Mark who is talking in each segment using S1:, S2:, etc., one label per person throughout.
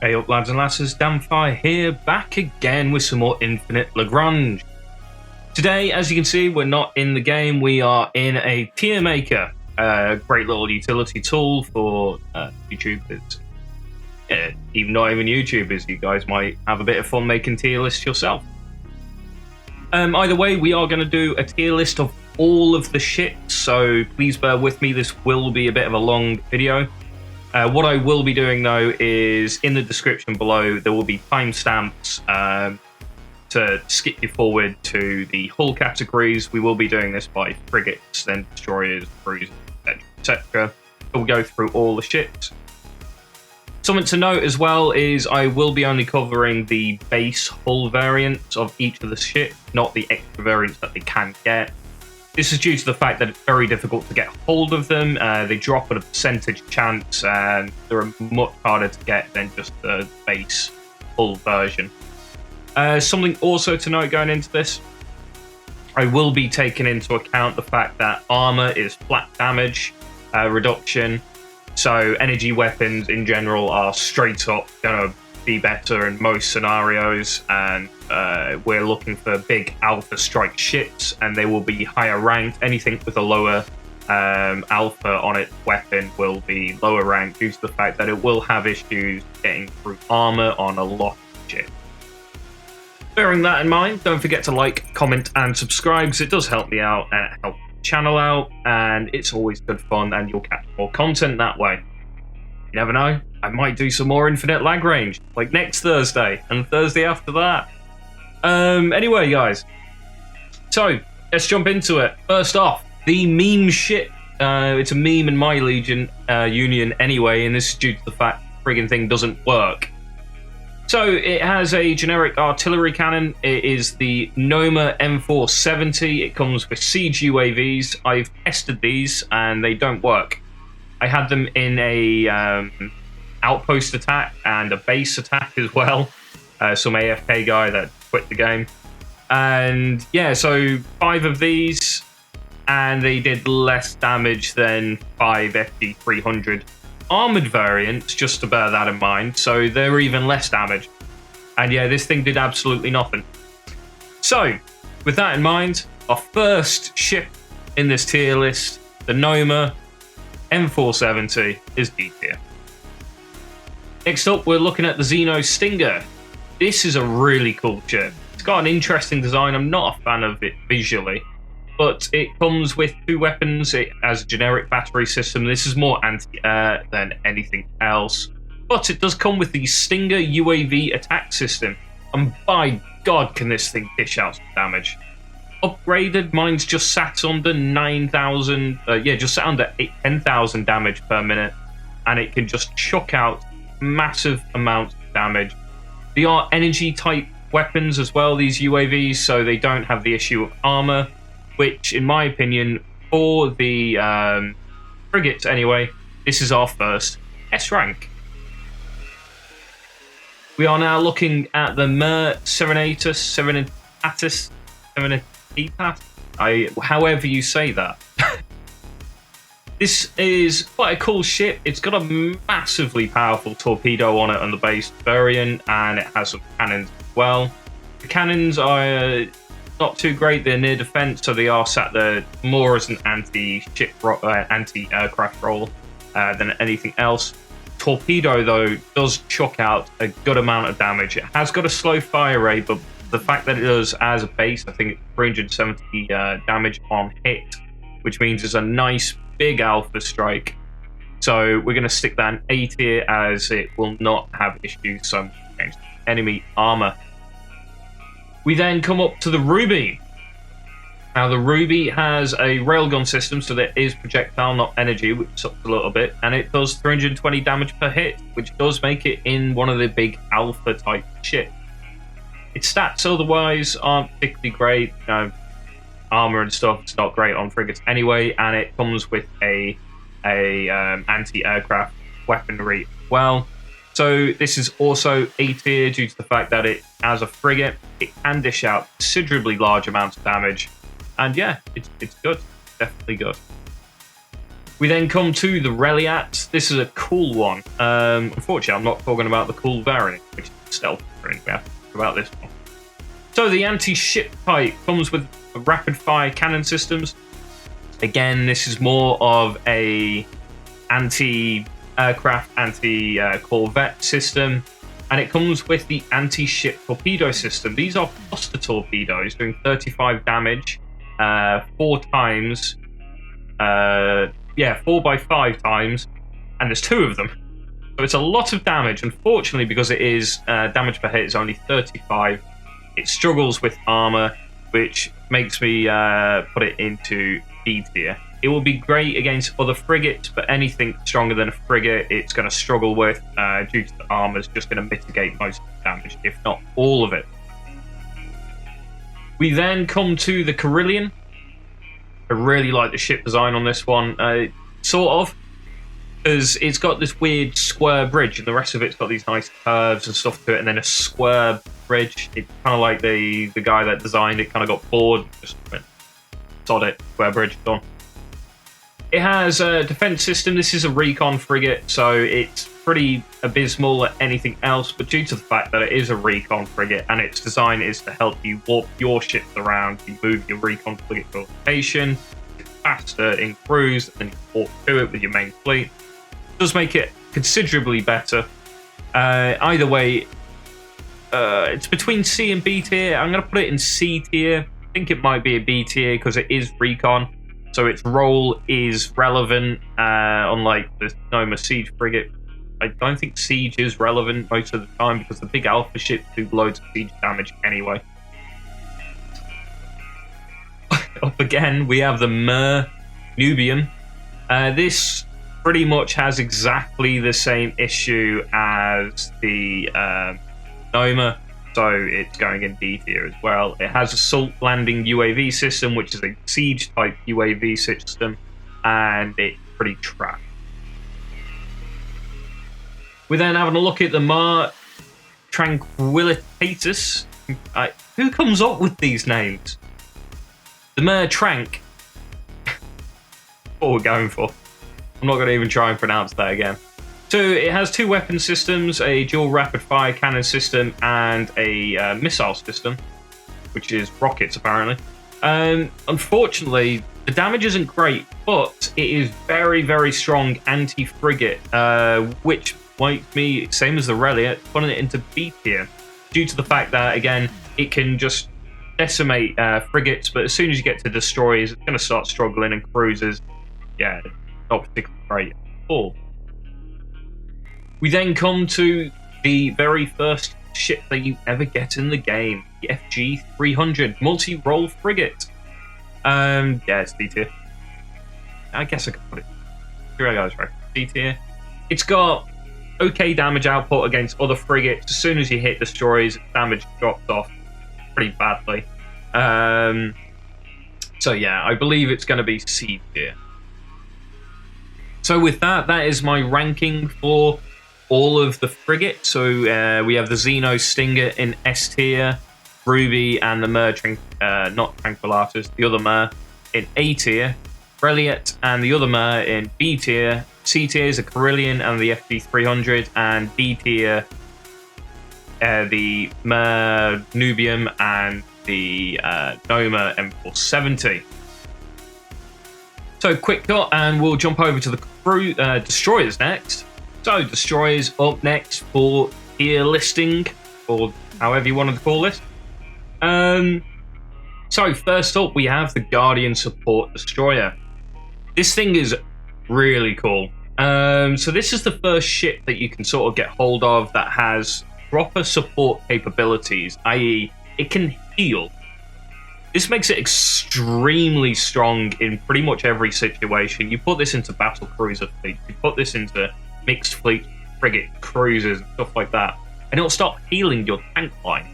S1: Hey up lads and lasses, Damfire here, back again with some more Infinite Lagrange. Today, as you can see, we're not in the game, we are in a tier maker. A great little utility tool for YouTubers. Even not even YouTubers, you guys might have a bit of fun making tier lists yourself. Either way, we are going to do a tier list of all of the ships, so please bear with me, this will be a bit of a long video. What I will be doing though is in the description below there will be timestamps to skip you forward to the hull categories. We will be doing this by frigates, then destroyers, cruisers, etc. We'll go through all the ships. Something to note as well is I will be only covering the base hull variants of each of the ships, not the extra variants that they can get. This is due to the fact that it's very difficult to get hold of them. They drop at a percentage chance and they're much harder to get than just the base full version. Something also to note going into this, I will be taking into account the fact that armor is flat damage reduction. So energy weapons in general are straight up going to be better in most scenarios, and we're looking for big alpha strike ships and they will be higher ranked. Anything with a lower alpha on its weapon will be lower ranked due to the fact that it will have issues getting through armor on a lot of ships. Bearing that in mind, don't forget to like, comment and subscribe because it does help me out and it helps the channel out, and it's always good fun and you'll catch more content that way. You never know, I might do some more Infinite Lagrange, like next Thursday, and Thursday after that. Anyway, guys, so let's jump into it. First off, the meme ship. It's a meme in my Legion union anyway, and this is due to the fact the friggin' thing doesn't work. So it has a generic artillery cannon. It is the Noma M470. It comes with siege UAVs. I've tested these and they don't work. I had them in a outpost attack and a base attack as well. Some AFK guy that quit the game. And yeah, so 5 of these, and they did less damage than 5 FD300 armored variants, just to bear that in mind. So they're even less damage. And yeah, this thing did absolutely nothing. So, with that in mind, our first ship in this tier list, the Noma M470, is D tier. Next up, we're looking at the Xeno Stinger. This is a really cool ship. It's got an interesting design. I'm not a fan of it visually, but it comes with 2 weapons. It has a generic battery system. This is more anti-air than anything else, but it does come with the Stinger UAV attack system, and by God, can this thing dish out some damage. Upgraded, mine's just sat under 9,000, just sat under 10,000 damage per minute, and it can just chuck out massive amounts of damage. They are energy type weapons as well, these UAVs, so they don't have the issue of armor, which in my opinion, for the frigates anyway, this is our first S rank. We are now looking at the Mer Serenitatis, however you say that. This is quite a cool ship. It's got a massively powerful torpedo on it on the base variant, and it has some cannons as well. The cannons are not too great. They're near defense, so they are sat there more as an anti-aircraft role than anything else. Torpedo, though, does chuck out a good amount of damage. It has got a slow fire rate, but the fact that it does as a base, I think it's 370 damage on hit, which means it's a nice big alpha strike. So we're going to stick that in A tier as it will not have issues so much against enemy armor. We then come up to the Ruby. Now the Ruby has a railgun system, so there is projectile, not energy, which sucks a little bit, and it does 320 damage per hit, which does make it in one of the big alpha type ships. Its stats otherwise aren't particularly great. Armor and stuff, it's not great on frigates anyway, and it comes with a anti-aircraft weaponry as well. So this is also A tier due to the fact that it, as a frigate, it can dish out considerably large amounts of damage. And yeah, it's good, definitely good. We then come to the Reliat. This is a cool one. Unfortunately, I'm not talking about the cool variant, which is the stealth variant. We have to talk about this one. So the anti-ship type comes with rapid-fire cannon systems. Again, this is more of a anti-aircraft, anti-corvette system. And it comes with the anti-ship torpedo system. These are cluster torpedoes doing 35 damage 4 times. 4x5 times. And there's 2 of them. So it's a lot of damage. Unfortunately, because it is damage per hit is only 35, it struggles with armor, which makes me put it into B tier. It will be great against other frigates, but anything stronger than a frigate, it's going to struggle with due to the armor. It's just going to mitigate most of the damage, if not all of it. We then come to the Carillion. I really like the ship design on this one, sort of, because it's got this weird square bridge, and the rest of it's got these nice curves and stuff to it, and then a square bridge. It's kind of like the guy that designed it kind of got bored, just went, sod it, square bridge, done. It has a defense system. This is a recon frigate, so it's pretty abysmal at anything else, but due to the fact that it is a recon frigate and its design is to help you warp your ships around, you move your recon frigate to a location, it's faster in cruise, and then you warp to it with your main fleet. It does make it considerably better. Either way, it's between C and B tier. I'm going to put it in C tier. I think it might be a B tier because it is recon. So its role is relevant, unlike the Noma Siege frigate. I don't think Siege is relevant most of the time because the big alpha ships do loads of siege damage anyway. Up again, we have the Mer Nubium. This pretty much has exactly the same issue as the Noma. So it's going in D tier as well. It has a salt landing UAV system, which is a siege type UAV system, and it's pretty trash. We're then having a look at the Mar Tranquillitatus. Who comes up with these names? The Mer Trank. What we're going for. I'm not going to even try and pronounce that again. So it has 2 weapon systems, a dual rapid-fire cannon system and a missile system, which is rockets, apparently. Unfortunately, the damage isn't great, but it is very, very strong anti-frigate, which makes me, same as the Reliant, putting it into B tier, due to the fact that, again, it can just decimate frigates, but as soon as you get to destroyers, it's going to start struggling, and cruisers, yeah, not particularly great at all. We then come to the very first ship that you ever get in the game, the FG-300 multi-role frigate. Yeah, it's D tier. I guess I could put it. Here I go, right. D tier. It's got okay damage output against other frigates. As soon as you hit destroyers, damage drops off pretty badly. So yeah, I believe it's going to be C tier. So with that, that is my ranking for all of the frigates. So we have the Xeno Stinger in S tier, Ruby and the Mer, not Tranquillatus, the other Mer in A tier, Reliant and the other Mer in B tier, C tier is a Carillion and the FG-300, and D tier, the Mer Nubium and the Noma M470. So quick cut, and we'll jump over to the destroyers next. So, destroyers up next for tier listing, or however you wanted to call this. So, first up, we have the Guardian Support Destroyer. This thing is really cool. So, this is the first ship that you can sort of get hold of that has proper support capabilities, i.e., it can heal. This makes it extremely strong in pretty much every situation. You put this into Battlecruiser fleet, you put this into mixed fleet, frigate, cruisers, and stuff like that, and it'll start healing your tank line.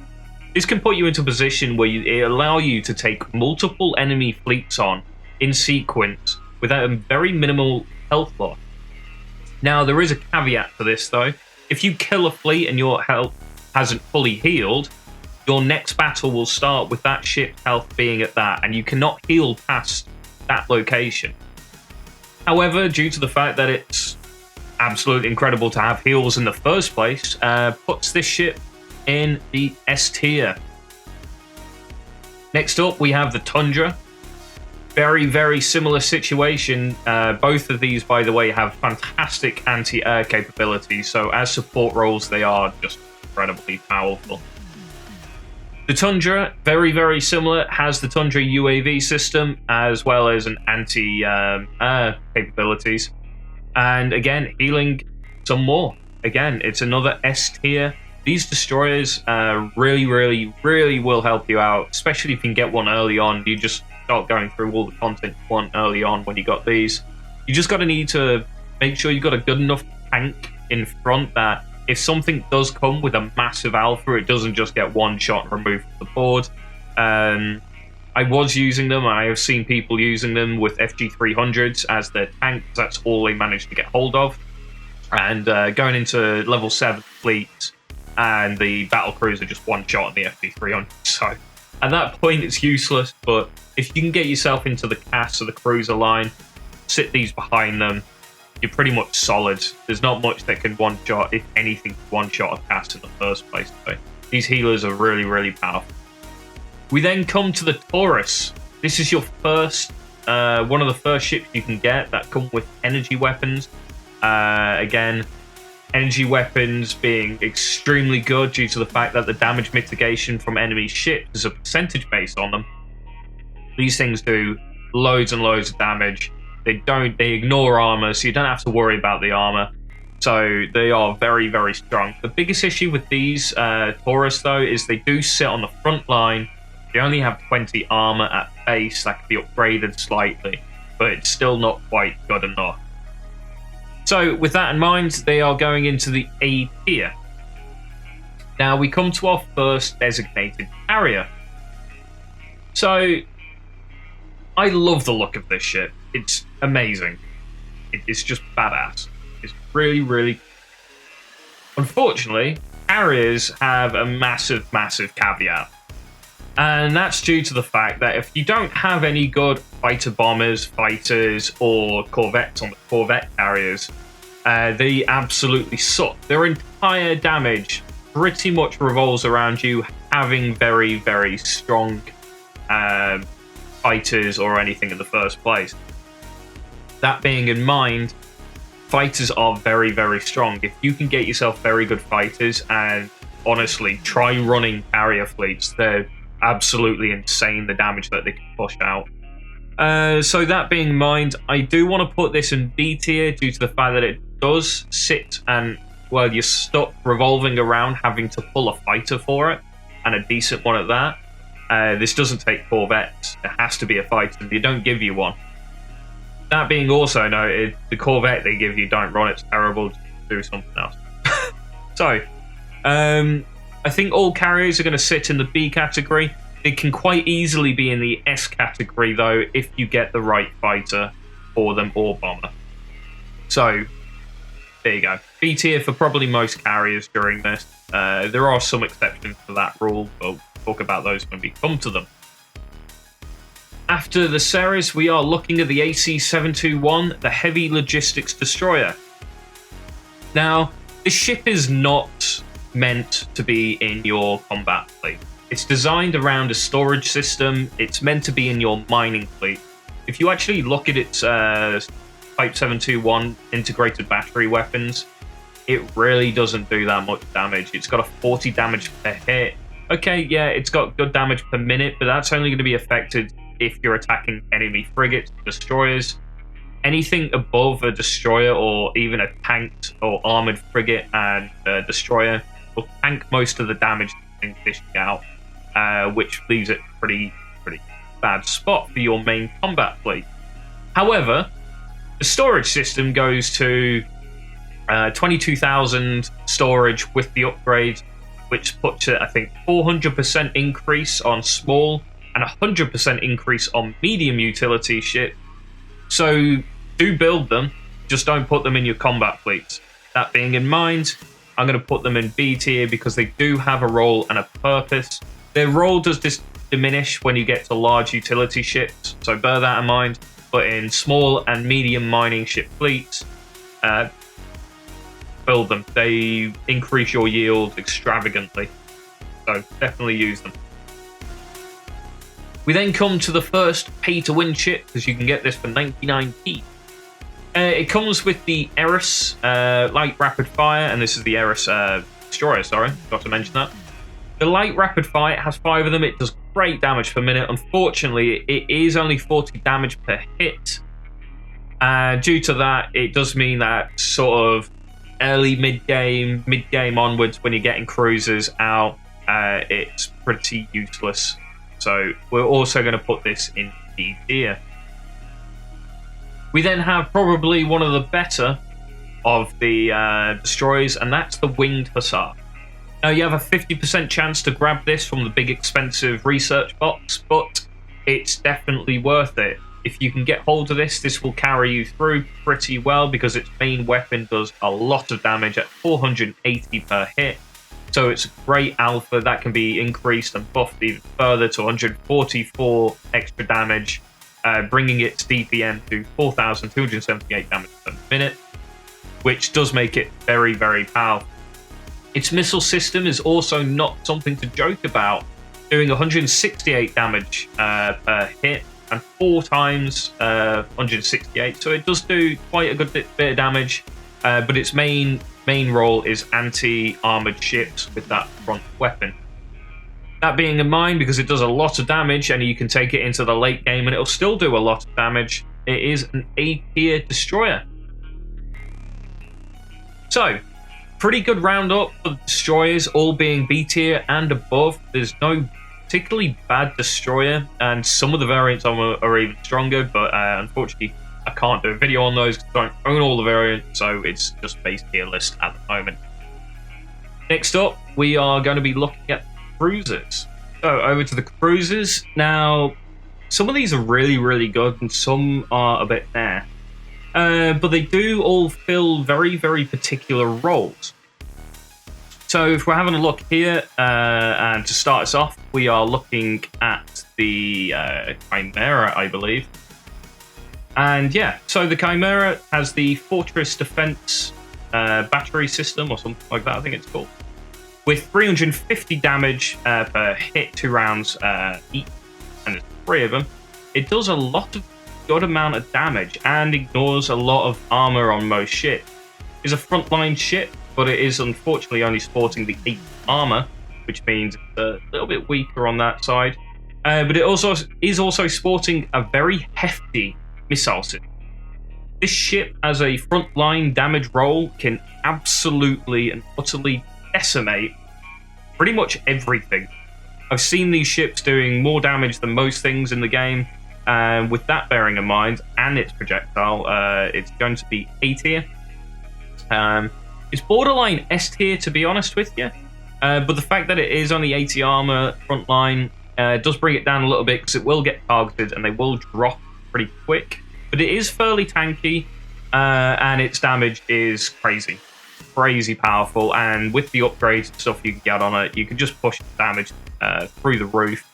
S1: This can put you into a position where it allow you to take multiple enemy fleets on in sequence without a very minimal health loss. Now, there is a caveat to this, though. If you kill a fleet and your health hasn't fully healed, your next battle will start with that ship's health being at that, and you cannot heal past that location. However, due to the fact that it's absolutely incredible to have heals in the first place, puts this ship in the S tier. Next up, we have the Tundra. Very, very similar situation. Both of these, by the way, have fantastic anti-air capabilities, so as support roles, they are just incredibly powerful. The Tundra, very, very similar, has the Tundra UAV system, as well as an anti-air capabilities. And again, healing some more. Again, it's another S tier. These destroyers really, really, really will help you out, especially if you can get one early on. You just start going through all the content you want early on when you got these. You just got to need to make sure you've got a good enough tank in front that if something does come with a massive alpha, it doesn't just get one shot and removed from the board. I was using them. I have seen people using them with FG300s as their tanks. That's all they managed to get hold of. And going into level 7 fleets, and the Battlecruiser just one shot at the FG300. So at that point, it's useless. But if you can get yourself into the cast of the cruiser line, sit these behind them, you're pretty much solid. There's not much that can one-shot, if anything, one-shot a cast in the first place. So these healers are really, really powerful. We then come to the Taurus. This is your first, one of the first ships you can get that come with energy weapons. Again, energy weapons being extremely good due to the fact that the damage mitigation from enemy ships is a percentage based on them. These things do loads and loads of damage. They ignore armor, so you don't have to worry about the armor. So they are very, very strong. The biggest issue with these Taurus, though, is they do sit on the front line. They only have 20 armor at base. That can be upgraded slightly, but it's still not quite good enough. So with that in mind, they are going into the A tier. Now we come to our first designated carrier. So I love the look of this ship. It's amazing. It's just badass. It's really, really... Unfortunately, carriers have a massive, massive caveat. And that's due to the fact that if you don't have any good fighter bombers, fighters, or corvettes on the Corvette carriers, they absolutely suck. Their entire damage pretty much revolves around you having very, very strong fighters or anything in the first place. That being in mind, fighters are very, very strong. If you can get yourself very good fighters, and honestly, try running carrier fleets, they're absolutely insane, the damage that they can push out. So that being in mind, I do want to put this in B tier due to the fact that it does sit and, well, you're stuck revolving around having to pull a fighter for it, and a decent one at that. This doesn't take Corvettes. It has to be a fighter, and they don't give you one. That being also noted, the Corvette they give you, don't run, it's terrible, just do something else. So, I think all carriers are going to sit in the B category. They can quite easily be in the S category, though, if you get the right fighter for them or bomber. So, there you go. B tier for probably most carriers during this. There are some exceptions to that rule, but we'll talk about those when we come to them. After the Ceres, we are looking at the AC-721, the Heavy Logistics Destroyer. Now, this ship is not meant to be in your combat fleet. It's designed around a storage system. It's meant to be in your mining fleet. If you actually look at its Type 721 integrated battery weapons, it really doesn't do that much damage. It's got a 40 damage per hit. Okay, yeah, it's got good damage per minute, but that's only going to be affected if you're attacking enemy frigates, destroyers. Anything above a destroyer or even a tanked or armored frigate and destroyer will tank most of the damage things dishing out, which leaves it pretty bad spot for your main combat fleet. However, the storage system goes to 22,000 storage with the upgrade, which puts it, I think, 400% increase on small and 100% increase on medium utility ship. So do build them, just don't put them in your combat fleets. That being in mind, I'm going to put them in B tier because they do have a role and a purpose. Their role does diminish when you get to large utility ships, so bear that in mind. but in small and medium mining ship fleets, build them. They increase your yield extravagantly, so definitely use them. We then come to the first pay-to-win ship, because you can get this for 99p. It comes with the Eris light rapid fire, and this is the Eris destroyer, sorry, forgot to mention that. The light rapid fire, it has 5 of them, it does great damage per minute. Unfortunately, it is only 40 damage per hit. Due to that, it does mean that sort of early mid-game onwards, when you're getting cruisers out, it's pretty useless. So we're also going to put this in D tier. We then have probably one of the better of the destroyers, and that's the Winged Hussar. Now, you have a 50% chance to grab this from the big expensive research box, but it's definitely worth it. If you can get hold of this, this will carry you through pretty well, because its main weapon does a lot of damage at 480 per hit. So it's a great alpha that can be increased and buffed even further to 144 extra damage, bringing its DPM to 4,278 damage per minute, which does make it very, very powerful. Its missile system is also not something to joke about, doing 168 damage per hit and 4 times 168. So it does do quite a good bit of damage, but its main role is anti-armored ships with that front weapon. That being in mind, because it does a lot of damage and you can take it into the late game and it'll still do a lot of damage, it is an A tier destroyer. So, pretty good roundup for the destroyers, all being B tier and above. There's no particularly bad destroyer, and some of the variants are even stronger, but unfortunately I can't do a video on those because I don't own all the variants, so it's just base tier list at the moment. Next up, we are going to be looking at cruisers. So over to the cruisers. Now, some of these are really, really good, and some are a bit there. But they do all fill very, very particular roles. So if we're having a look here, and to start us off, we are looking at the Chimera, I believe. And yeah, so the Chimera has the Fortress Defense battery system, or something like that, I think it's called, with 350 damage per hit, 2 rounds each, and there's 3 of them. It does a lot of good amount of damage and ignores a lot of armor on most ships. It's a frontline ship, but it is unfortunately only sporting the 8 armor, which means it's a little bit weaker on that side. But it also is also sporting a very hefty missile system. This ship, as a frontline damage role, can absolutely and utterly decimate pretty much everything. I've seen these ships doing more damage than most things in the game. With that bearing in mind, and its projectile, it's going to be A tier. It's borderline S tier, to be honest with you. But the fact that it is only 80 armor frontline does bring it down a little bit, because it will get targeted and they will drop pretty quick. But it is fairly tanky, and its damage is crazy powerful. And with the upgrades and stuff you can get on it, you can just push the damage through the roof,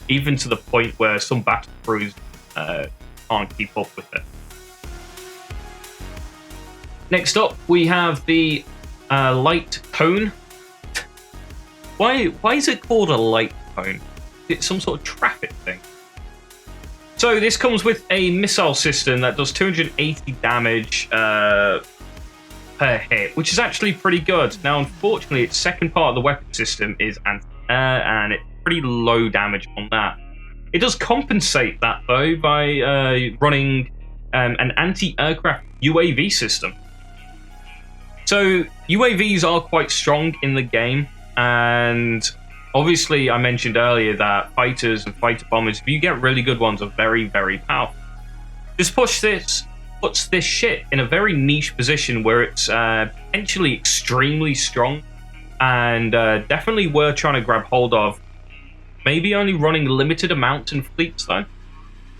S1: even to the point where some Battlecruisers can't keep up with it. Next up, we have the light cone. Why is it called a light cone? It's some sort of traffic thing. So this comes with a missile system that does 280 damage per hit, which is actually pretty good. Now, unfortunately, its second part of the weapon system is anti-air, and it's pretty low damage on that. It does compensate that, though, by running an anti-aircraft UAV system. So UAVs are quite strong in the game, and obviously I mentioned earlier that fighters and fighter bombers, if you get really good ones, are very, very powerful. This puts this ship in a very niche position where it's potentially extremely strong, and definitely worth trying to grab hold of. Maybe only running limited amounts in fleets, though.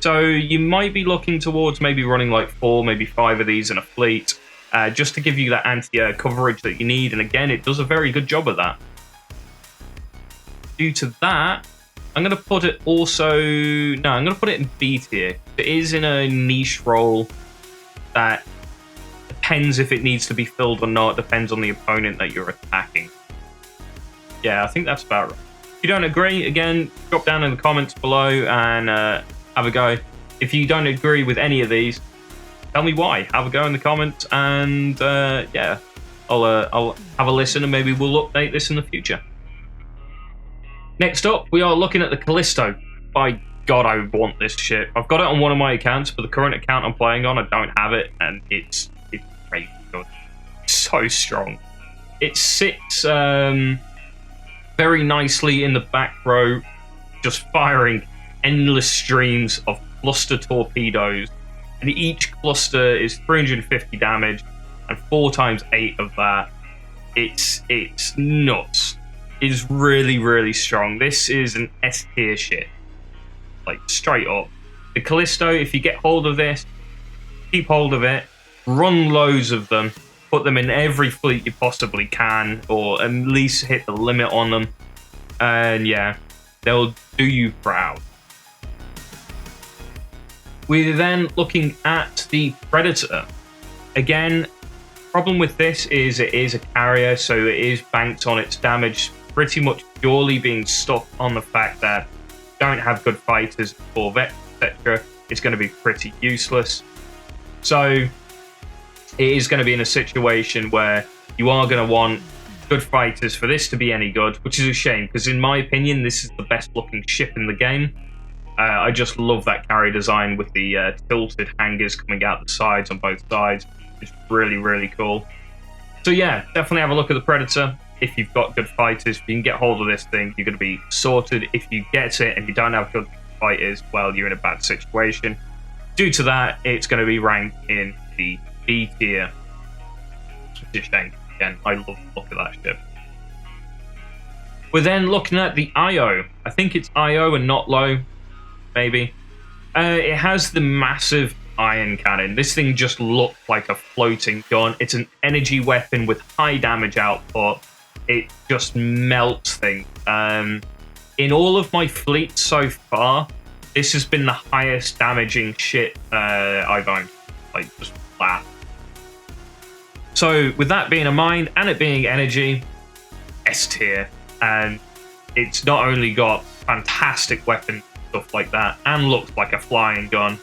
S1: So you might be looking towards maybe running like 4, maybe 5 of these in a fleet, just to give you that anti-air coverage that you need. And again, it does a very good job of that. Due to that, I'm going to put it also... No, I'm going to put it in B tier. It is in a niche role that depends if it needs to be filled or not. Depends on the opponent that you're attacking. Yeah, I think that's about right. If you don't agree, again, drop down in the comments below and have a go. If you don't agree with any of these, tell me why. Have a go in the comments, and yeah, I'll have a listen, and maybe we'll update this in the future. Next up, we are looking at the Callisto. By God, I want this ship. I've got it on one of my accounts, but the current account I'm playing on, I don't have it, and it's crazy good. It's so strong. It sits very nicely in the back row, just firing endless streams of cluster torpedoes, and each cluster is 350 damage, and 4 times 8 of that. It's nuts. It's really, really strong. This is an S tier ship, like straight up. The Callisto, if you get hold of this, keep hold of it, run loads of them, put them in every fleet you possibly can, or at least hit the limit on them, and yeah, they'll do you proud. We're then looking at the Predator. Again, problem with this is it is a carrier, so it is banked on its damage pretty much purely being stuck on the fact that you don't have good fighters, Corvettes, etc. It's going to be pretty useless. So it is going to be in a situation where you are going to want good fighters for this to be any good, which is a shame, because in my opinion, this is the best looking ship in the game. I just love that carrier design with the tilted hangers coming out the sides on both sides. It's really, really cool. So yeah, definitely have a look at the Predator. If you've got good fighters, if you can get hold of this thing, you're going to be sorted. If you get it and you don't have good fighters, well, you're in a bad situation. Due to that, it's going to be ranked in the B tier. It's a shame. Again, I love the look of that ship. We're then looking at the IO. I think it's IO and not low, maybe. It has the massive iron cannon. This thing just looks like a floating gun. It's an energy weapon with high damage output. It just melts things. In all of my fleets so far, this has been the highest damaging ship I've owned. Like, just flat. So, with that being in mind, and it being energy, S tier. And it's not only got fantastic weapons, stuff like that, and looks like a flying gun.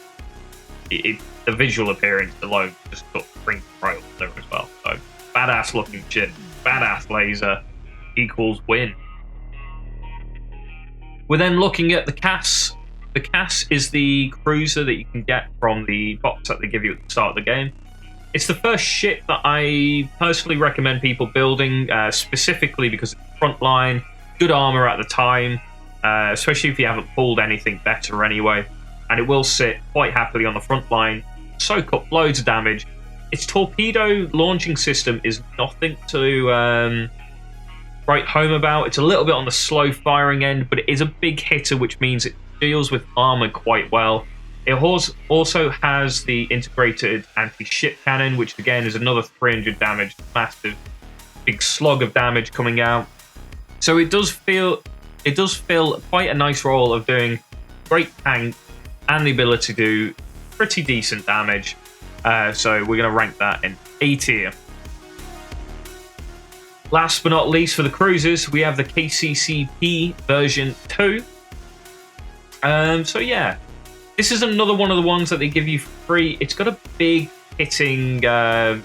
S1: The visual appearance alone just got brings right up there as well. So, badass looking ship, badass laser equals win. We're then looking at the Cass. The Cass is the cruiser that you can get from the box that they give you at the start of the game. It's the first ship that I personally recommend people building, specifically because it's frontline, good armor at the time, especially if you haven't pulled anything better anyway. And it will sit quite happily on the front line, soak up loads of damage. Its torpedo launching system is nothing to write home about. It's a little bit on the slow firing end, but it is a big hitter, which means it deals with armor quite well. It also has the integrated anti-ship cannon, which again is another 300 damage, massive, big slug of damage coming out. So it does fill quite a nice role of doing great tank and the ability to do pretty decent damage. So we're going to rank that in A tier. Last but not least, for the cruisers, we have the KCCP version 2. So yeah, this is another one of the ones that they give you for free. It's got a big hitting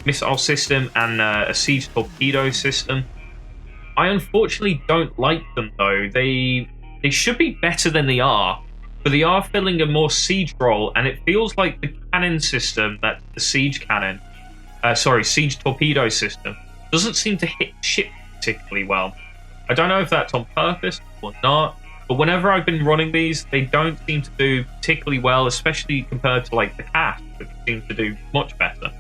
S1: missile system and a siege torpedo system. I unfortunately don't like them though. They should be better than they are, but they are filling a more siege role, and it feels like the cannon system, that the siege cannon, siege torpedo system, doesn't seem to hit ship particularly well. I don't know if that's on purpose or not, but whenever I've been running these, they don't seem to do particularly well, especially compared to like the Cass, which seems to do much better.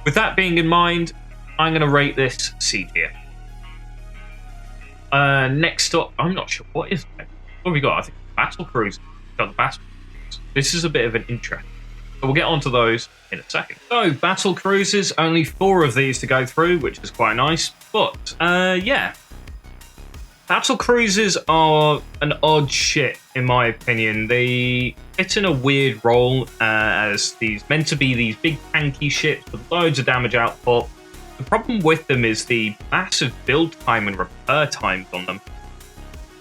S1: With that being in mind, I'm going to rate this C tier. Next up, I'm not sure what is next. What have we got? I think Battlecruisers. Got the Battlecruisers. This is a bit of an interest. But we'll get onto those in a second. So, Battlecruisers, only 4 of these to go through, which is quite nice. But, yeah. Battlecruisers are an odd ship, in my opinion. They fit in a weird role as these meant to be these big tanky ships with loads of damage output. The problem with them is the massive build time and repair times on them.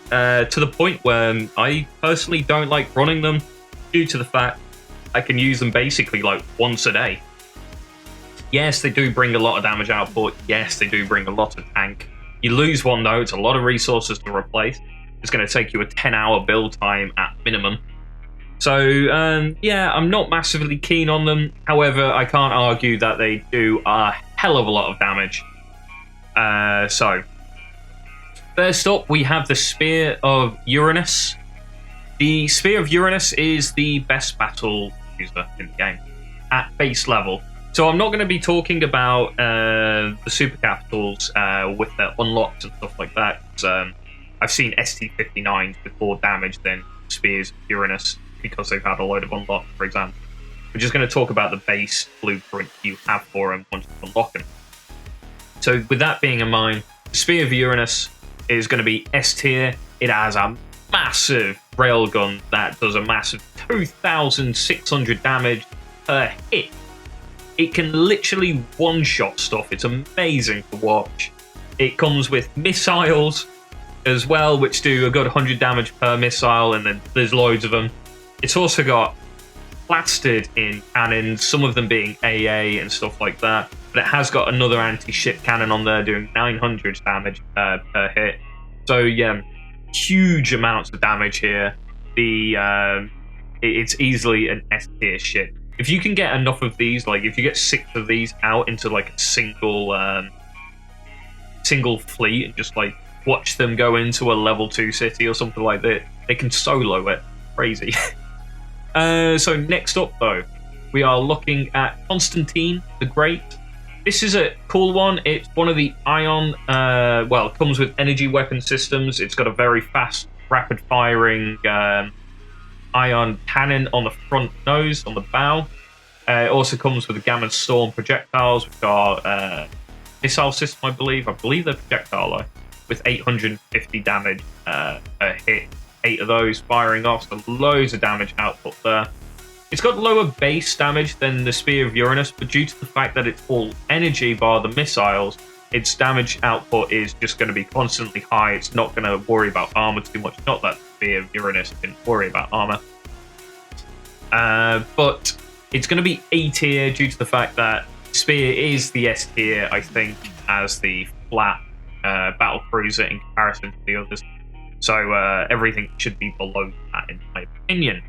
S1: To the point where I personally don't like running them due to the fact I can use them basically like once a day. Yes, they do bring a lot of damage output. Yes, they do bring a lot of tank. You lose one though, it's a lot of resources to replace. It's going to take you a 10-hour build time at minimum. So, yeah, I'm not massively keen on them. However, I can't argue that they do a hell of a lot of damage. So, first up, we have the Spear of Uranus. The Spear of Uranus is the best battle user in the game at base level. So I'm not going to be talking about the super capitals with their unlocks and stuff like that. I've seen ST-59s with more damage than Spears of Uranus because they've had a load of unlocks, for example. We're just going to talk about the base blueprint you have for them once you unlock them. So with that being in mind, the Spear of Uranus is going to be S tier. It has a massive railgun that does a massive 2,600 damage per hit. It can literally one-shot stuff. It's amazing to watch. It comes with missiles as well, which do a good 100 damage per missile, and then there's loads of them. It's also got plastered in cannons, some of them being AA and stuff like that. But it has got another anti-ship cannon on there doing 900 damage per hit. So yeah, huge amounts of damage here. It's easily an S tier ship. If you can get enough of these, like if you get 6 of these out into like a single fleet and just like watch them go into a level 2 city or something like that, they can solo it. Crazy. So next up though, we are looking at Constantine the Great. This is a cool one. It's one of the ion, well, it comes with energy weapon systems. It's got a very fast, rapid firing ion cannon on the front nose, on the bow. It also comes with the Gamma Storm projectiles, which are missile system, I believe. I believe they're projectile, with 850 damage per hit. 8 of those firing off, so loads of damage output there. It's got lower base damage than the Spear of Uranus, but due to the fact that it's all energy bar the missiles, its damage output is just going to be constantly high. It's not going to worry about armor too much. Not that the Spear of Uranus didn't worry about armor. But it's going to be A tier due to the fact that Spear is the S tier, I think, as the flat battle cruiser in comparison to the others. So everything should be below that, in my opinion.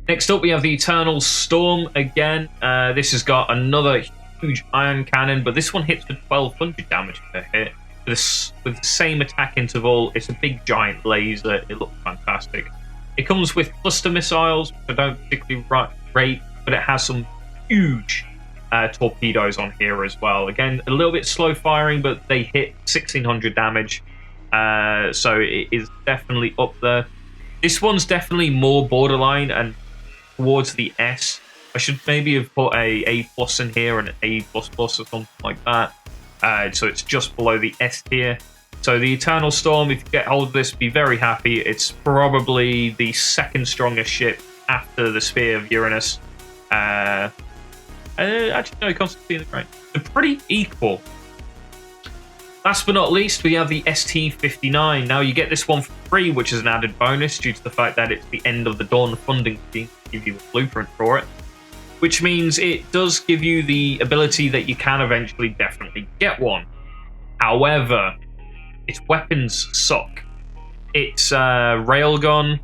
S1: Next up, we have the Eternal Storm again. This has got another huge iron cannon, but this one hits with 1,200 damage per hit. With the same attack interval, it's a big giant laser. It looks fantastic. It comes with cluster missiles, which I don't particularly rate, but it has some huge torpedoes on here as well. Again, a little bit slow firing, but they hit 1,600 damage. So it is definitely up there. This one's definitely more borderline and towards the S. I should maybe have put a plus in here and an A++ or something like that. So it's just below the S tier. So the Eternal Storm, if you get hold of this, be very happy. It's probably the second strongest ship after the Spear of Uranus. Actually, no, Constantine the Great. They're pretty equal. Last but not least, we have the ST-59. Now, you get this one for free, which is an added bonus due to the fact that it's the end of the Dawn funding scheme to give you a blueprint for it. Which means it does give you the ability that you can eventually definitely get one. However, its weapons suck. Its railgun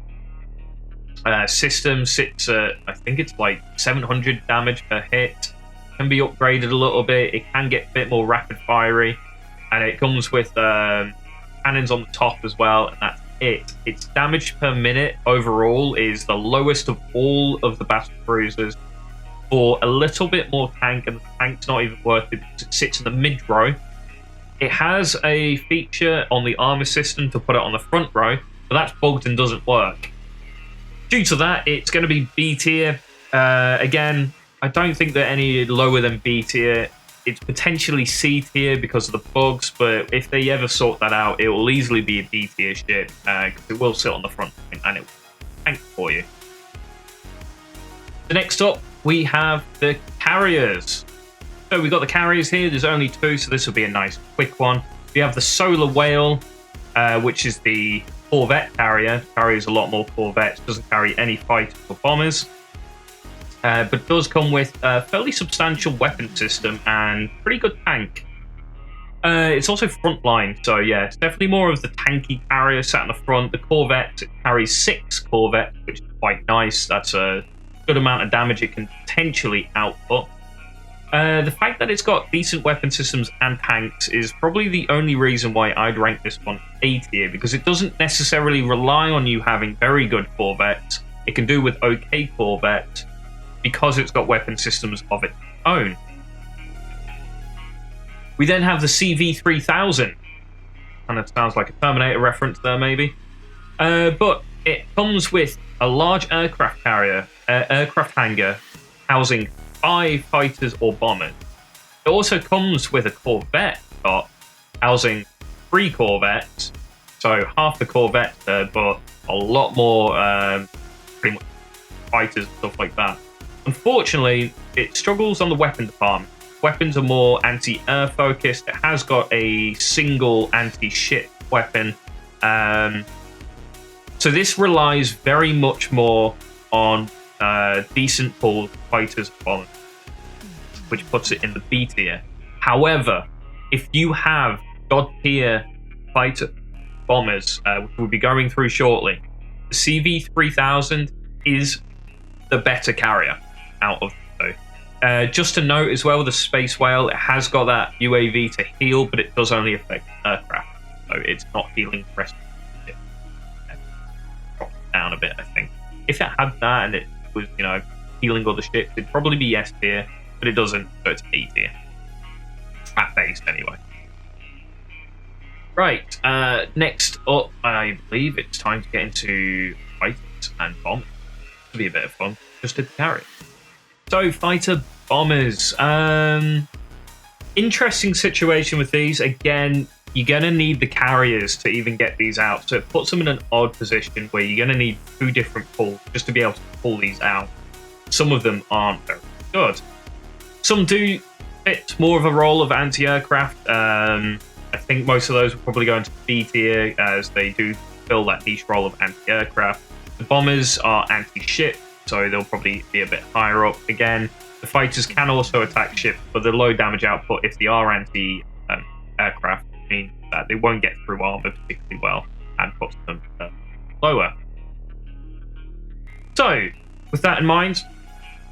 S1: system sits at, I think it's like 700 damage per hit. Can be upgraded a little bit. It can get a bit more rapid fiery. And it comes with cannons on the top as well, and that's it. Its damage per minute overall is the lowest of all of the battle cruisers. For a little bit more tank, and the tank's not even worth it because it sits in the mid row. It has a feature on the armor system to put it on the front row, but that's bugged and doesn't work. Due to that, it's going to be B tier. Again, I don't think they're any lower than B tier. it's potentially C tier because of the bugs, but if they ever sort that out, it will easily be a D tier ship because it will sit on the front and it will tank for you. So next up, we have the carriers. So we've got the carriers here. There's only 2, so this will be a nice quick one. We have the Solar Whale, which is the Corvette carrier. Carries a lot more Corvettes. Doesn't carry any fighters or bombers. But does come with a fairly substantial weapon system and pretty good tank. It's also frontline, so yeah, it's definitely more of the tanky carrier sat in the front. The Corvette carries 6 Corvettes, which is quite nice. That's a good amount of damage it can potentially output. The fact that it's got decent weapon systems and tanks is probably the only reason why I'd rank this one A tier, because it doesn't necessarily rely on you having very good Corvettes. It can do with okay Corvettes, because it's got weapon systems of its own. We then have the CV-3000. And it sounds like a Terminator reference there, maybe. But it comes with a large aircraft carrier, aircraft hangar, housing 5 fighters or bombers. It also comes with a Corvette dock, housing 3 Corvettes. So half the Corvette there, but a lot more pretty much fighters and stuff like that. Unfortunately, it struggles on the weapon department. Weapons are more anti-air focused. It has got a single anti-ship weapon. So this relies very much more on decent pull fighters and bombers, which puts it in the B tier. However, if you have God tier fighter bombers, which we'll be going through shortly, the CV-3000 is the better carrier out of the 2. Just to note as well, the Space Whale, it has got that UAV to heal, but it does only affect aircraft, so it's not healing the rest of the ship. Drop it down a bit, I think. If it had that and it was, healing other ships, it'd probably be S tier, but it doesn't, so it's A tier. At base, anyway. Right, next up, I believe it's time to get into fighters and bombers. It'll be a bit of fun. Just did the carry. So, fighter bombers. Interesting situation with these. Again, you're going to need the carriers to even get these out. So it puts them in an odd position where you're going to need 2 different pulls just to be able to pull these out. Some of them aren't very good. Some do fit more of a role of anti-aircraft. I think most of those will probably go into B tier as they do fill that niche role of anti-aircraft. The bombers are anti-ship, so they'll probably be a bit higher up. Again, the fighters can also attack ships, but the low damage output, if they are anti-aircraft, means that they won't get through armor particularly well and puts them lower. So, with that in mind,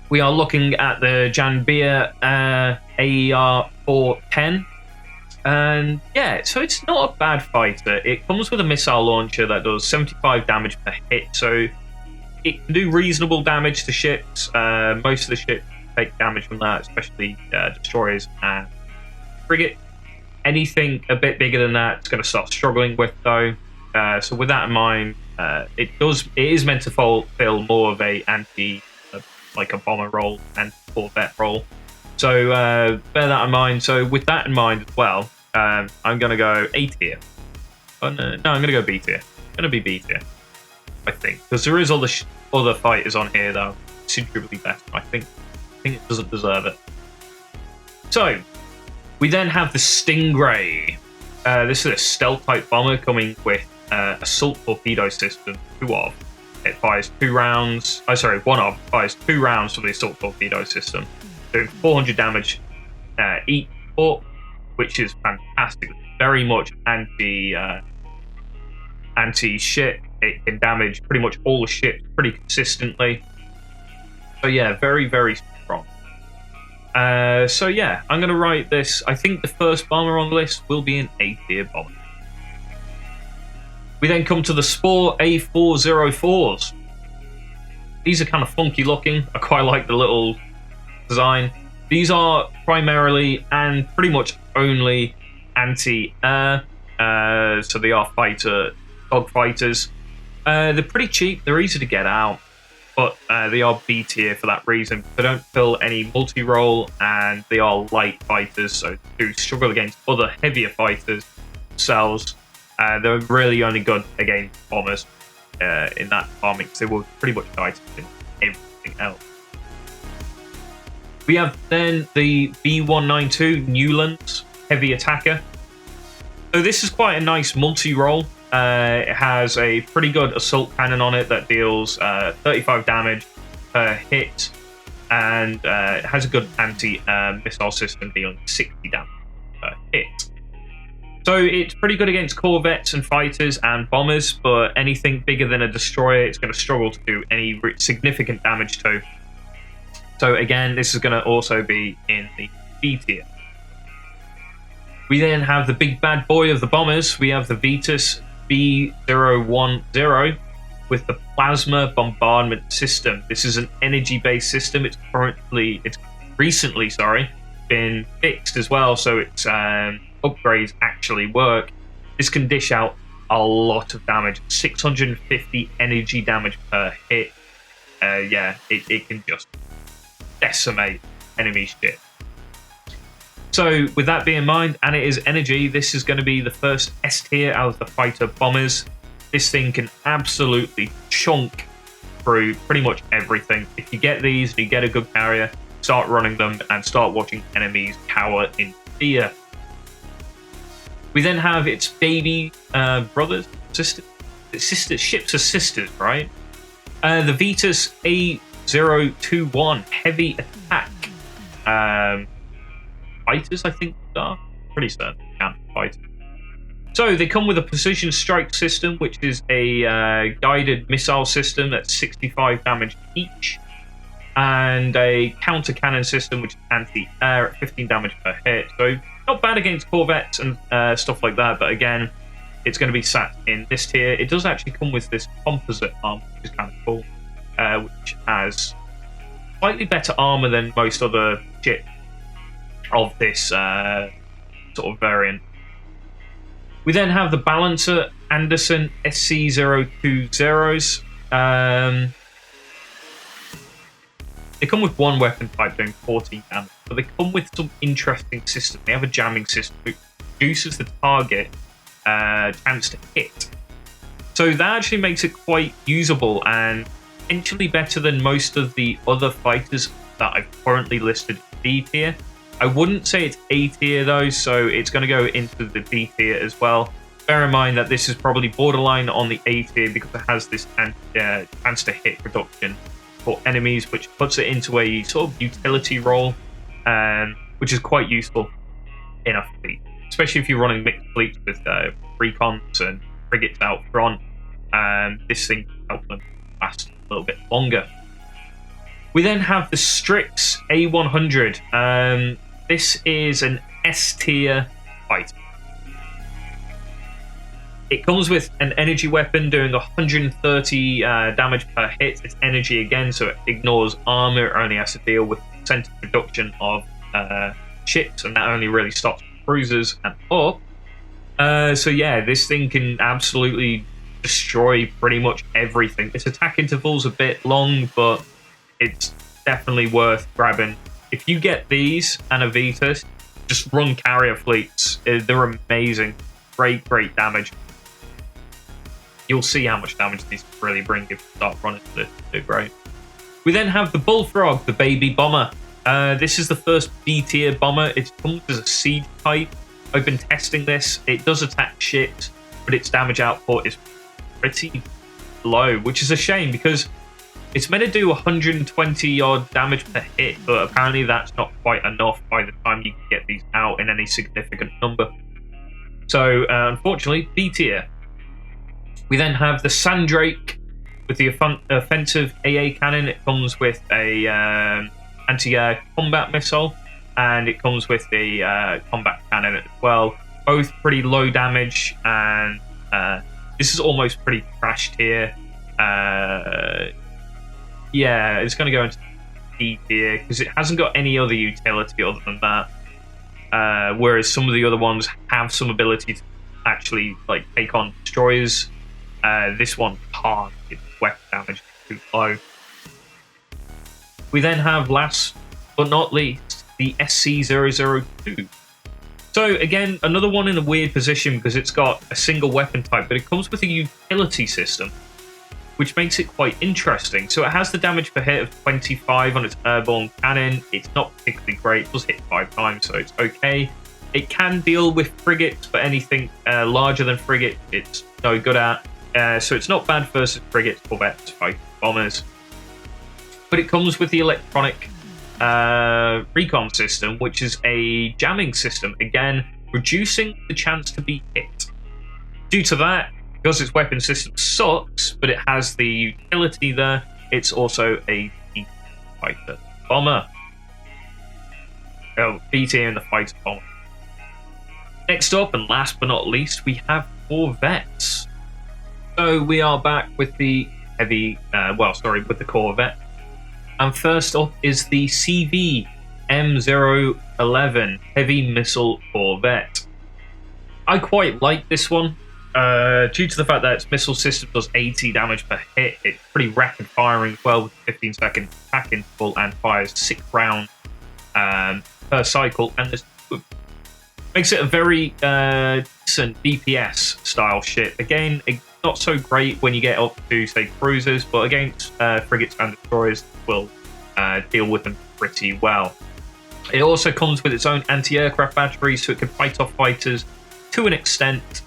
S1: we are looking at the Janbir AER 410. And yeah, so it's not a bad fighter. It comes with a missile launcher that does 75 damage per hit, so it can do reasonable damage to ships. Most of the ships take damage from that, especially destroyers and frigate. Anything a bit bigger than that, it's going to start struggling with, though. So with that in mind, it is meant to fill more of a like a bomber role and Corvette role. So bear that in mind. So with that in mind as well, I'm going to go A tier. Oh, no, I'm going to go B tier. I'm going to be B tier, I think, because there is other fighters on here that are considerably better. I think it doesn't deserve it. So we then have the Stingray. This is a stealth type bomber coming with assault torpedo system. 2 of. It fires 2 rounds. One of fires 2 rounds from the assault torpedo system, doing 400 damage each port, which is fantastic. Very much anti-ship. It can damage pretty much all the ships pretty consistently. So yeah, very, very strong. So yeah, I'm going to write this. I think the first bomber on the list will be an A tier bomber. We then come to the Spore A404s. These are kind of funky looking. I quite like the little design. These are primarily and pretty much only anti-air. So they are dog fighters. They're pretty cheap. They're easy to get out. but they are B tier for that reason. They don't fill any multi-role, and they are light fighters, so do struggle against other heavier fighters themselves. They're really only good against bombers in that army, because they will pretty much die to everything else. We have then the B192 Newlands Heavy Attacker. So this is quite a nice multi-role. It has a pretty good assault cannon on it that deals 35 damage per hit, and it has a good anti-missile system dealing 60 damage per hit. So it's pretty good against Corvettes and fighters and bombers, but anything bigger than a destroyer, it's going to struggle to do any significant damage to. So again, this is going to also be in the B tier. We then have the big bad boy of the bombers. We have the Vetus B010 with the plasma bombardment system. This is an energy-based system. It's recently been fixed as well, so its upgrades actually work. This can dish out a lot of damage, 650 energy damage per hit. It can just decimate enemy shit. So with that being in mind, and it is energy, this is going to be the first S tier out of the fighter bombers. This thing can absolutely chunk through pretty much everything. If you get these and you get a good carrier, start running them and start watching enemies cower in fear. We then have its baby brothers, sisters, ships are sisters, right? The Vetus A021 Heavy Attack. Fighters, I think they are. Pretty certain fighters. So they come with a precision strike system, which is a guided missile system that's 65 damage each, and a counter cannon system, which is anti-air at 15 damage per hit. So not bad against Corvettes and stuff like that, but again, it's going to be sat in this tier. It does actually come with this composite arm, which is kind of cool, which has slightly better armor than most other ships of this sort of variant. We then have the Balancer Anderson SC020s. They come with one weapon type doing 14 damage, but they come with some interesting system. They have a jamming system which reduces the target chance to hit. So that actually makes it quite usable and potentially better than most of the other fighters that I've currently listed B tier. I wouldn't say it's A tier though, so it's going to go into the B tier as well. Bear in mind that this is probably borderline on the A tier because it has this chance to hit reduction for enemies, which puts it into a sort of utility role, which is quite useful in a fleet, especially if you're running mixed fleets with recons and frigates out front. This thing can help them last a little bit longer. We then have the Strix A100. This is an S tier fighter. It comes with an energy weapon doing 130 damage per hit. It's energy again, so it ignores armor. It only has to deal with percentage reduction of ships, and that only really stops cruisers and up. So yeah, this thing can absolutely destroy pretty much everything. Its attack interval's a bit long, but it's definitely worth grabbing. If you get these and a Vetus, just run carrier fleets. They're amazing. Great damage. You'll see how much damage these really bring if you start running. They're great. We then have the Bullfrog, the baby bomber. This is the first B tier bomber. It comes as a siege type. I've been testing this. It does attack ships, but its damage output is pretty low, which is a shame because it's meant to do 120 odd damage per hit, but apparently that's not quite enough by the time you can get these out in any significant number. So unfortunately, B tier. We then have the Sandrake with the offensive AA cannon. It comes with a anti-air combat missile, and it comes with the combat cannon as well. Both pretty low damage, and this is almost pretty trash tier. Yeah, it's going to go into D tier because it hasn't got any other utility other than that. Whereas some of the other ones have some ability to actually like take on destroyers. This one can't. Its weapon damage is too low. We then have, last but not least, the SC-002. So again, another one in a weird position because it's got a single weapon type, but it comes with a utility system, which makes it quite interesting. So it has the damage per hit of 25 on its airborne cannon. It's not particularly great. It does hit 5 times, so it's okay. It can deal with frigates, but anything larger than frigate, it's no good at. So it's not bad versus frigates, corvettes, fighter bombers. But it comes with the electronic recon system, which is a jamming system, again reducing the chance to be hit. Due to that, because its weapon system sucks, but it has the utility there, it's also a fighter bomber. Oh, BT and the fighter bomber. Next up, and last but not least, we have Corvettes. So we are back with the with the Corvette. And first up is the CV M011 Heavy Missile Corvette. I quite like this one, due to the fact that its missile system does 80 damage per hit. It's pretty rapid firing, 12 to 15-second attack interval, and fires 6 rounds per cycle. And this makes it a very decent DPS style ship. Again, not so great when you get up to, say, cruisers, but against frigates and destroyers will deal with them pretty well. It also comes with its own anti-aircraft battery, so it can fight off fighters to an extent.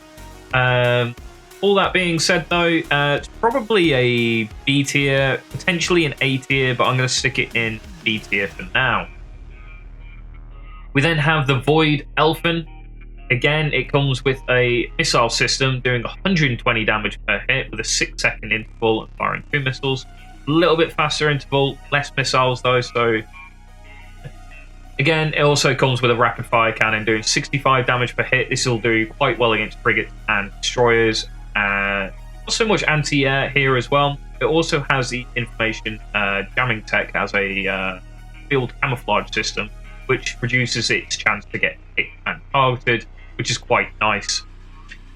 S1: All that being said, though, it's probably a B tier, potentially an A tier, but I'm going to stick it in B tier for now. We then have the Void Elfin. Again, it comes with a missile system doing 120 damage per hit with a 6-second interval and firing 2 missiles. A little bit faster interval, less missiles though, so... Again, it also comes with a rapid fire cannon doing 65 damage per hit. This will do quite well against frigates and destroyers. Not so much anti-air here as well. It also has the information jamming tech as a field camouflage system, which reduces its chance to get hit and targeted, which is quite nice.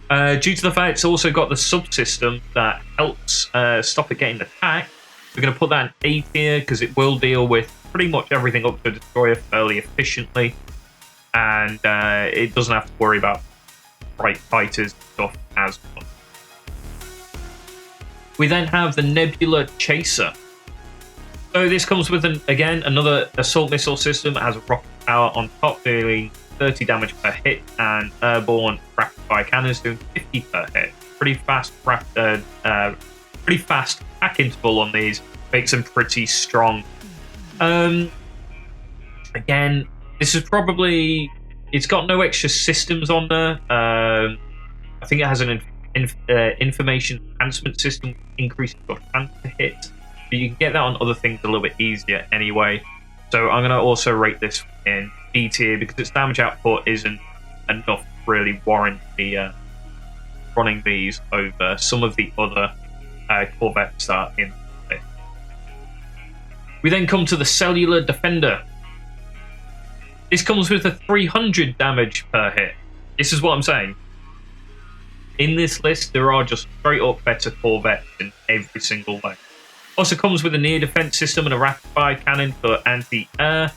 S1: Due to the fact it's also got the subsystem that helps stop it getting attacked, we're going to put that in A tier because it will deal with pretty much everything up to a destroyer fairly efficiently, and it doesn't have to worry about bright fighters stuff as much. We then have the Nebula Chaser. So this comes with, again, another assault missile system. It has a rocket power on top, dealing 30 damage per hit, and airborne rapid fire cannons doing 50 per hit. Pretty fast attack interval on these, makes them pretty strong. Again, this is probably, it's got no extra systems on there. I think it has an information enhancement system, increasing your chance to hit. But you can get that on other things a little bit easier anyway. So I'm going to also rate this in B tier because its damage output isn't enough to really warrant the running these over some of the other Corvettes that are in this. We then come to the Cellular Defender. This comes with a 300 damage per hit. This is what I'm saying. In this list, there are just straight up better Corvettes in every single way. Also comes with a near defense system and a rapid fire cannon for anti-air,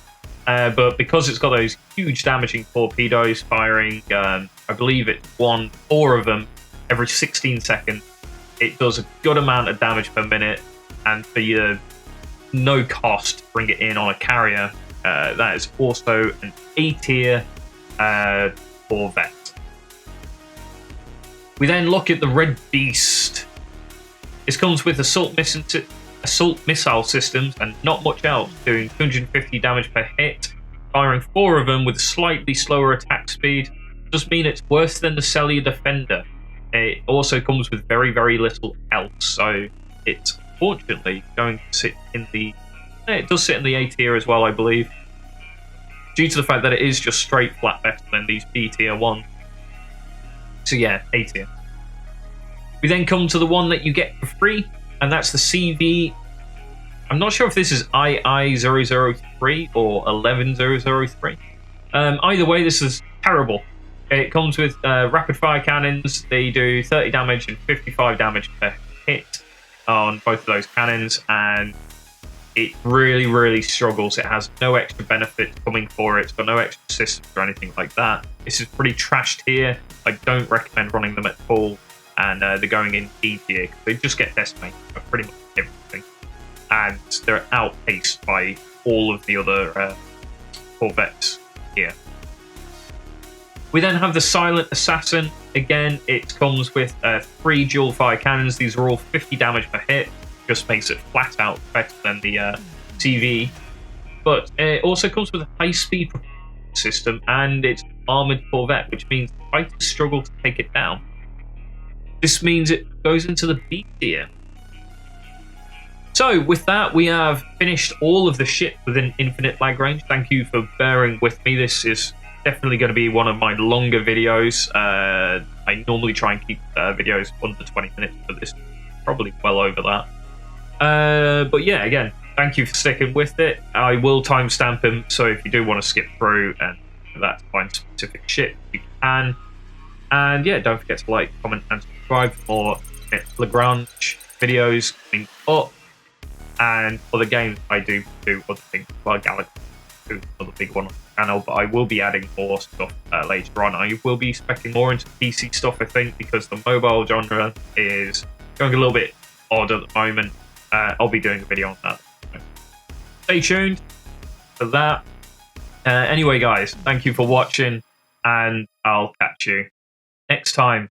S1: but because it's got those huge damaging torpedoes firing, I believe it's 4 of them every 16 seconds, it does a good amount of damage per minute, and for your no cost, bring it in on a carrier. That is also an A tier Corvette. We then look at the Red Beast. This comes with assault missile systems and not much else, doing 250 damage per hit, firing 4 of them with a slightly slower attack speed. Does mean it's worse than the Cellular Defender. It also comes with very, very little else, so it's fortunately going to sit in the... It does sit in the A tier as well, I believe, due to the fact that it is just straight flat better than these B tier ones. So yeah, A tier. We then come to the one that you get for free, and that's the CV. I'm not sure if this is II-003 or 11003. Either way, this is terrible. It comes with rapid fire cannons. They do 30 damage and 55 damage per hit on both of those cannons, and it really, really struggles. It has no extra benefit coming for it. It's got no extra systems or anything like that. This is pretty trashed here. I don't recommend running them at full, and they're going in E tier because they just get decimated by pretty much everything. And they're outpaced by all of the other Corvettes here. We then have the Silent Assassin. Again, it comes with 3 dual fire cannons. These are all 50 damage per hit. Just makes it flat out better than the TV. But it also comes with a high speed system, and it's an armored Corvette, which means fighters struggle to take it down. This means it goes into the B tier. So with that, we have finished all of the ship within infinite Lagrange. Thank you for bearing with me. This is definitely going to be one of my longer videos. I normally try and keep videos under 20 minutes, but this is probably well over that. But yeah, again, thank you for sticking with it. I will timestamp him, so if you do want to skip through and that's find specific shit, you can. And yeah, don't forget to like, comment, and subscribe for more Lagrange videos coming up. And other games, I do other things. Well, Galaxy is another big one on the channel, but I will be adding more stuff later on. I will be speccing more into PC stuff, I think, because the mobile genre is going a little bit odd at the moment. I'll be doing a video on that. Stay tuned for that. Anyway, guys, thank you for watching, and I'll catch you next time.